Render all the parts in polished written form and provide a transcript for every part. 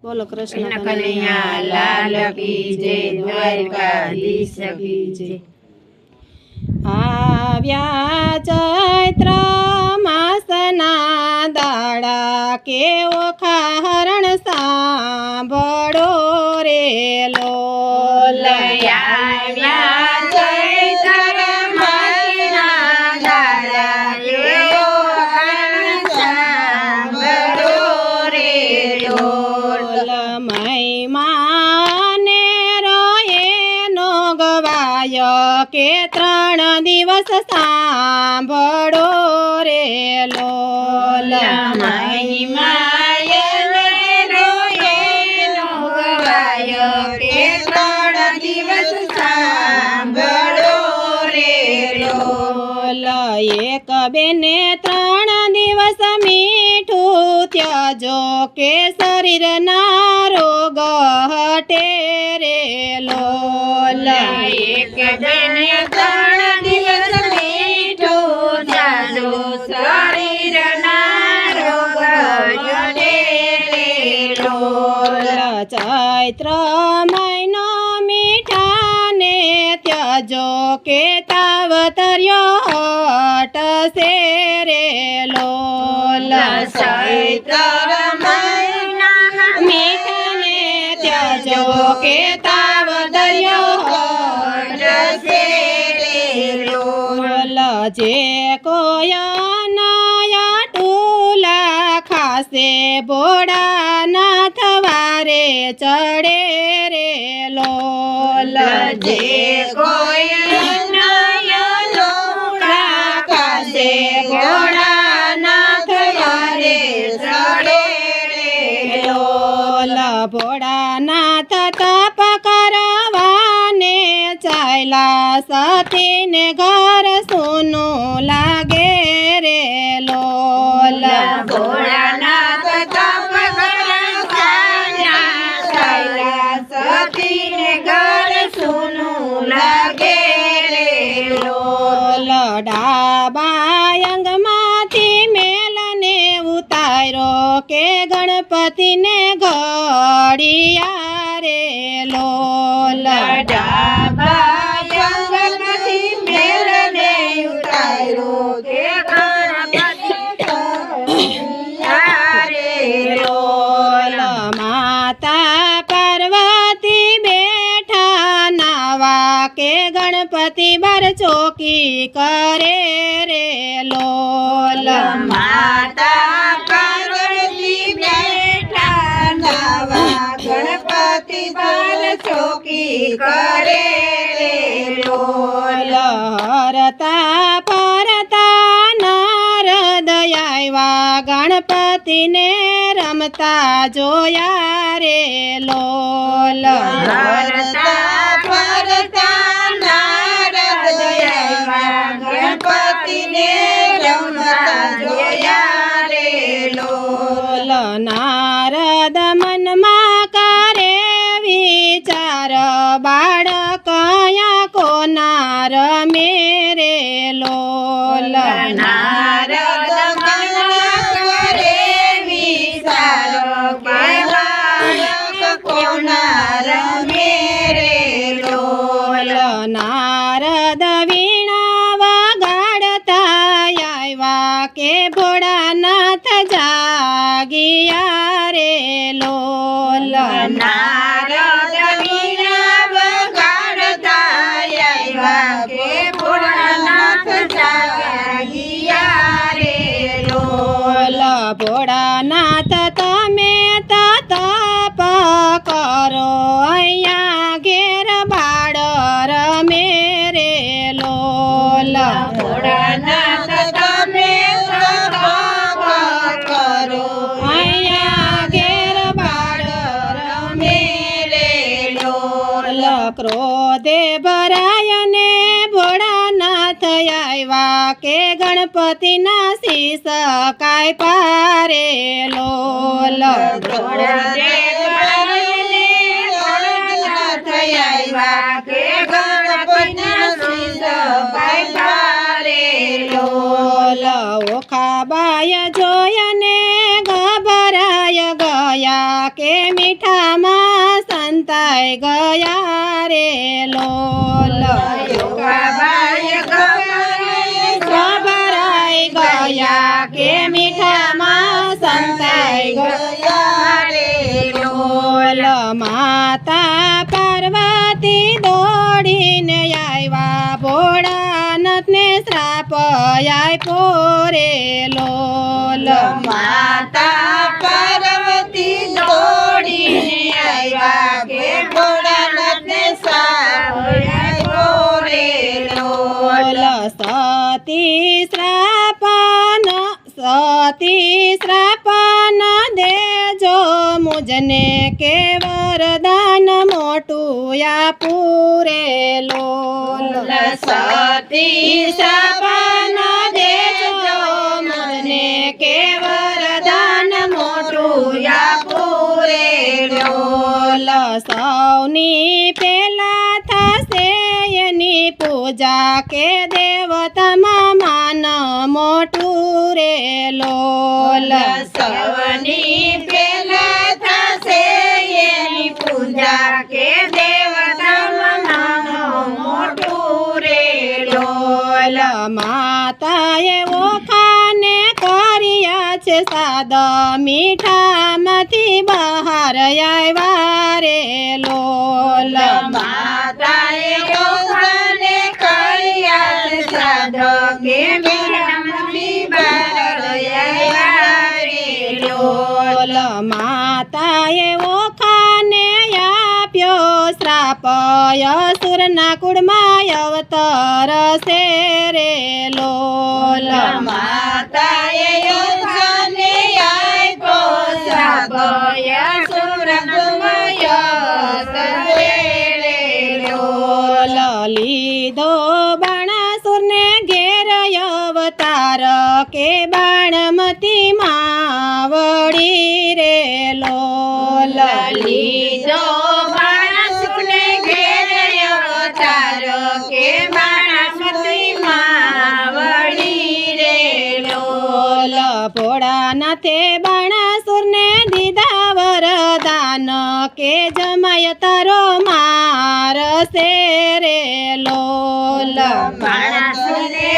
બોલો કૃષ્ણ કનૈયા લાલ કી જય, દ્વારકાધીશ કી જય। આવ્યા ચૈત્ર માસના દાડા કેવો ખારણ સાંભળો રે લોલ। આવ્યા ચૈત્ર માસના દાડા કેવો ખારણ સાંભળો રે લોલ। મહિમાને રોએનો ગવાય કે 3 દિવસ સાંભળો રે લોલ। મહિમાય રોએનો ગવાય કે 3 દિવસ સાંભળો રે લોલ। એક બેને 3 દિવસ મીઠું ત્યજો કે શરીરના રોગ હટે રે લોલ। એક બેને 3 દિવસ મીઠું ત્યજો શરીરના રોગ હટે રે લોલ। ચૈત્ર મહિનો મીઠાને ત્યજો કે તાવતર્યો હટશે રે લોલ। ચૈત્ર મહિના મીઠાને ત્યજો કે તાવતર્યો હટશે રે લોલ। જે કોઈ નયા ટૂલા ખાસે ભોળાનાથ વારે ચડે રે લોલ। જે કોઈ નયનો ખાસે ભોળાનાથ વારે ચડે રે લોલ। ભોળાનાથ તપ કરવાને ચાલ્યા સતીને ઘર સૂનું લાગે રે લોલ। ભોળાનાથ તપ કરવાના ચાલ્યા સતીને ઘર સૂનું લાગે રે લોલ। ડાબા અંગમાંથી મેલને ઉતાર્યો કે ગણપતિને ઘડિયા રે લોલ। ડાબા અંગમાંથી મેલને ઉતાર્યો કે ગણપતિ રે લોલ। માતા પાર્વતી બેઠા નાવા કે ગણપતિ બાર ચોકી કરે રે લોલ। માતા પાર્વતી બેઠા નાવા ગણપતિ બાર ચોકી કરે રે લોલ। હરતા પરતા નારદ આવ્યા ગણપતિને રમતા જોયા રે લોલ। હરતા ફરતા નારદ આવ્યા ગણપતિને રમતા જોયા રે લોલ। નારદ મનમાં કરે વિચાર બાળક અહીંયા કોના રમે રે લોલ। નારદ મનમાં કરે વિચાર કે બાળક કોના રમે રે લોલ। નારદ વીણા વગાડતા આવ્યા કે ભોળાનાથ જાગિયા રે લોલ। નારદ વીણા વગાડતા આવ્યા કે ભોળાનાથ જાગિયા રે લોલ। ભોળાનાથ તમે તપ કરો અહીંયા ઘેર બાળ રમે રે લોલ। ભોળાનાથ તમે તપ કરો અહીંયા ઘેર બાળ રમે રે લોલ। ક્રોધે ભરાય ને ભોળાનાથ આવ્યા કે ગણપતિના શીશ કાપ્યા રે લોલ। ક્રોધે ભરાયને ભોળાનાથ આવ્યા કે ગણપતિના શીશ કાપ્યા રે લોલ। ઓખા બાય જોયને ગભરાય ગયા કે મીઠામાં સંતાઈ ગયા રે લોલ યોગાબાઈ ગભરાઈ ગયા કે મીઠામાં સંતાઈ ગયા રે લોલ માતા પાર્વતી દોડીને આવ્યા ભોળાનાથને શ્રાપ આપ્યો રે લોલ માતા પાર્વતી દોડીને આવ્યા કે ભોળાનાથને શ્રાપ આપ્યો રે લોલ સતી શ્રાપન દેજો મુજને કે વરદાન મોટું આપું રે લોલ સતી શ્રાપન દેજો મુજને કે વરદાન મોટું આપું રે લોલ સૌની પેલા થશે એની પૂજા કે દેવતામાં માન મોટું રે લોલ સવની પેલા થશે એની પૂજા કે દેવતામાં નાનો મોટું રે લોલ માતાએ ઓખાને કર્યા છે સાદા મીઠામાંથી બહાર આવ્યા રે લોલ માતાએ યોગાને કર્યા છે સાધો કે મીઠામાંથી બહાર આવ્યા રે લોલ માતાએ ઓખાને આપ્યો શ્રાપ અસુરના કુળમાં અવતર છે રે લોલ માતાએ યોગાને આપ્યો શ્રાપ અસુરગમય સરે રે લોલ લીધો બાણાસુરને ઘેર અવતાર કે બાણમતી માવડી રે લોલ લીધો બાણાસુરને ઘેર અવતાર કે બાણાસુરી માવડી રે લોલ ભોળાનાથે બાણાસુરને દીધા વરદાન કે જમાય તારો મારશે રે લોલ બાણાસુરને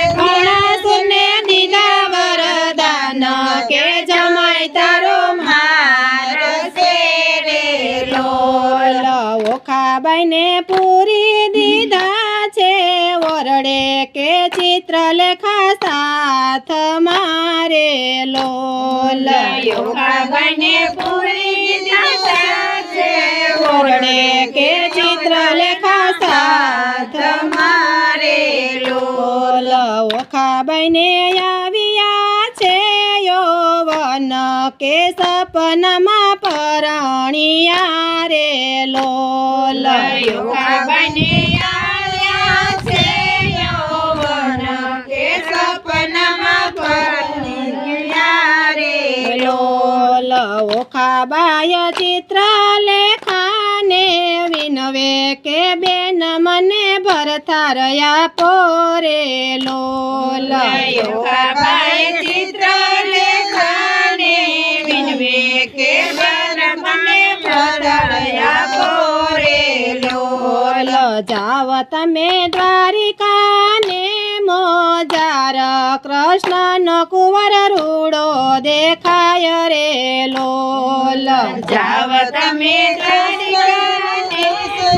દીધા વરદાન કે જમાય તારો મારશે રે લોલ ઓખાબાઈને પૂરી દીધા છે ઓરડે કે ચિત્રલેખા સાથ મારે લોલ યોગાબાઈને પૂરી દીધા છે ઓરડે કે ચિત્રલેખા સાથ મારે લોલ ઓખાબાઈને આવ્યા છે યૌવન કે સપનામાં પરણિયા રે લોલ યોગાબાઈને આવ્યા છે યૌવન કે સપનામાં પરણ્યા રે લોલ ઓખાબાય ચિત્રલેખાને વિનવે કે બેન મને ભરથાર આપો રે લોલ યોગાબાઈ ચિત્રલેખાને વિનવે કે બેન મને ભરથાર આપો રે લોલ જાવ તમે દ્વારિકાને મોજાર કૃષ્ણનો કુંવર રૂડો દેખાય રે લોલ જાવ તમે દ્વારિકાને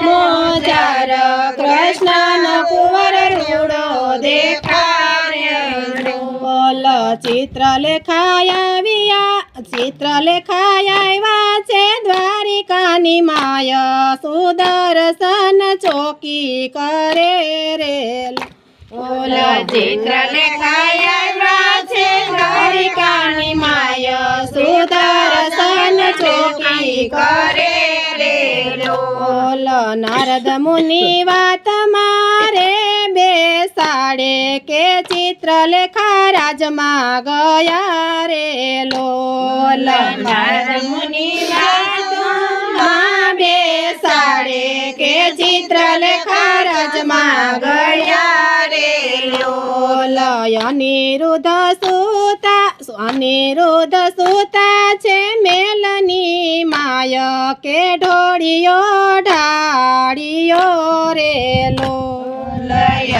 મોજાર કૃષ્ણનો કુંવર રૂડો દેખાય લોલ ચિત્રલેખાય આવ્યા છે દ્વારિકાની માય સુદર્શન ચોકી કરે રે લોલ ચિત્રલેખાય આવ્યા છે દ્વારિકાની માય સુદર્શન ચોકી કરે રે લોલ નારદ મુનિ વાત મારે બેસાડે કે ચિત્રલેખા રાજમાં ગયા રે લોલ નારદ મુનિ વાતમાં બેસાડે કે ચિત્રલેખા રાજમાં ગયા રે લોલ અનિરુદ્ધ સુતા છે મેલની માય કે ઢોળિયો ઢાળિયો રે લોલ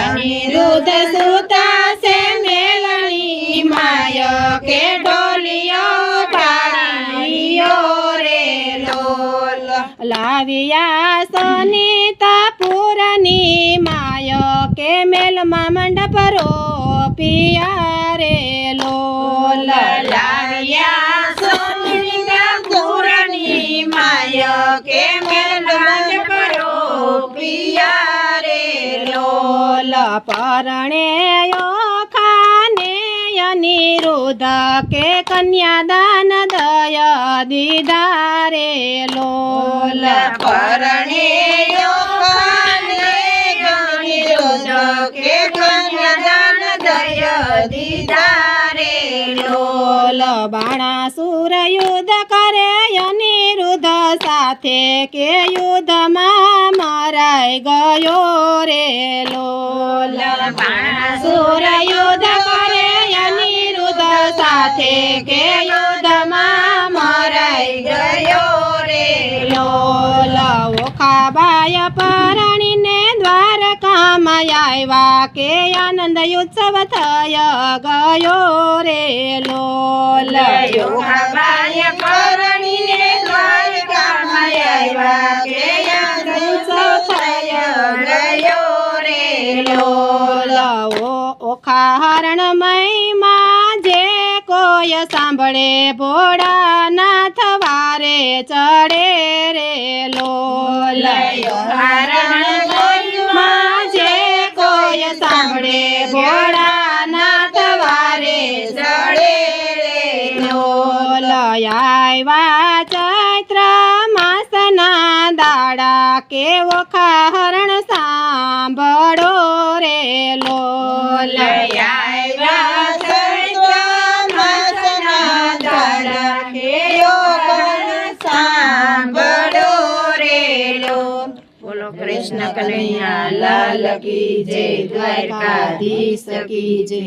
અનિરુદ્ધ સુતા છે મેલની માય કે ઢોલિયો ઢાળિયો રે લોલ લાવ્યા સોનીતા પુરની માય કે મેલમાં મંડપ રોપિયા રે લોલ લાવ્યા સોનીના પુરની માય કે મેલમાં પરો પિયા રે લોલ પરણે ખાને અનિરુદ્ધ કે કન્યાદાન દય દીધા રે લોલ પરણે કે કન્યાદાન દય દીધા રે લોલ બાણાસુર યુદ્ધ કરે અનિરુદ્ધ સાથે કે યુદ્ધમાં મરાઈ ગયો રે લોલ બાણાસુર યુદ્ધ કરે અનિરુદ્ધ સાથે કે યુદ્ધમાં મરાઈ ગયો રે લોલ ઓખાબાય પરણીને દ્વારકામાં આવ્યા કે આનંદ ઉત્સવ થય ગયો રે લોલ યોગાબાઈ પરણીને દ્વારકામાં આવ્યા કે આનંદ ઉત્સવ થયો ગયો રે લોલ ઓખા હરણમયમાં જે કોઈ સાંભળે ભોળાનાથ વારે ચડે રે લોલ હરણમયમાં જે કોઈ સાંભળે ભોળાનાથ વારે ચડે રે લોલ આવ્યા ચૈત્ર માસના દાડા કે ઓખા હરણ સાંભળો રે લોલ આવ્યા ચૈત્ર માસના દાડા કે ઓખા સાંભળો રે લોલ. બોલો કૃષ્ણ કનૈયા લાલ કી જય, દ્વારકાધીશ કી જય.